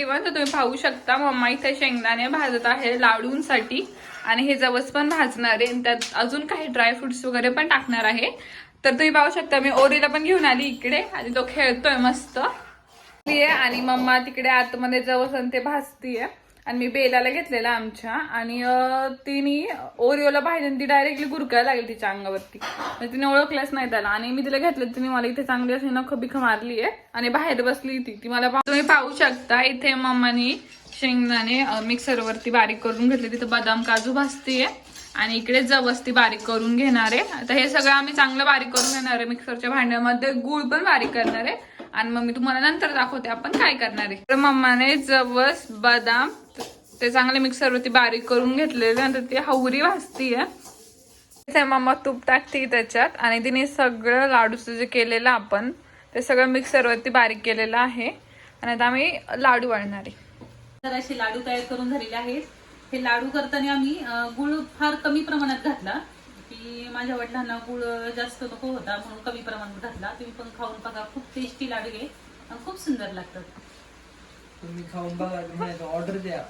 Everyone, तर तुम्ही पाहू शकता मम्मा इथे शेंगदाणे भाजत आहे लाडूंसाठी आणि हे जवस पण भाजणार आहे आणि त्यात अजून काही ड्रायफ्रुट्स वगैरे पण टाकणार आहे. तर तुम्ही पाहू शकता मी ओरीला पण घेऊन आली इकडे आणि तो खेळतोय मस्त आणि मम्मा तिकडे आतमध्ये जवस आणि ते भाजतीये आणि मी बेलाला घेतलेला आमच्या आणि तिने ओरिओला पाहिजे ती डायरेक्टली गुरकायला लागली तिच्या अंगावरती. तिने ओळखलंच नाही त्याला आणि मी तिला घेतलं. तिने मला इथे चांगली अशी नख बिख मारली आहे आणि बाहेर बसली ती मला तुम्ही पाहू शकता इथे मम्मानी शेंगदाणे मिक्सरवरती बारीक करून घेतले. तिथे बदाम काजू भाजतीये आणि इकडे जवस ती बारीक करून घेणार आहे. आता हे सगळं आम्ही चांगलं बारीक करून घेणार आहे मिक्सरच्या भांड्यामध्ये. गुळ पण बारीक करणार आहे आणि मग मी तुम्हाला नंतर दाखवते आपण काय करणार आहे. तर मम्माने जवस बदाम ते चांगले मिक्सरवरती बारीक करून घेतलेले नंतर ती हवरी भाजतीये. इथे मम्मा तूप टाकते त्याच्यात आणि तिने सगळं लाडूचं जे केलेलं आपण ते सगळं मिक्सरवरती बारीक केलेलं आहे आणि आता आम्ही लाडू वाळणार आहे. तर असे लाडू तयार करून झालेले आहेत. हे लाडू करताना आम्ही गुळ फार कमी प्रमाणात घातला की माझ्या वडिलांना गुळ जास्त नको होता म्हणून कमी प्रमाणात घातला. तुम्ही पण खाऊन बघा, खूप टेस्टी लाडू आहे आणि खूप सुंदर लागतात. तुम्ही खाऊन बघा, ऑर्डर द्या.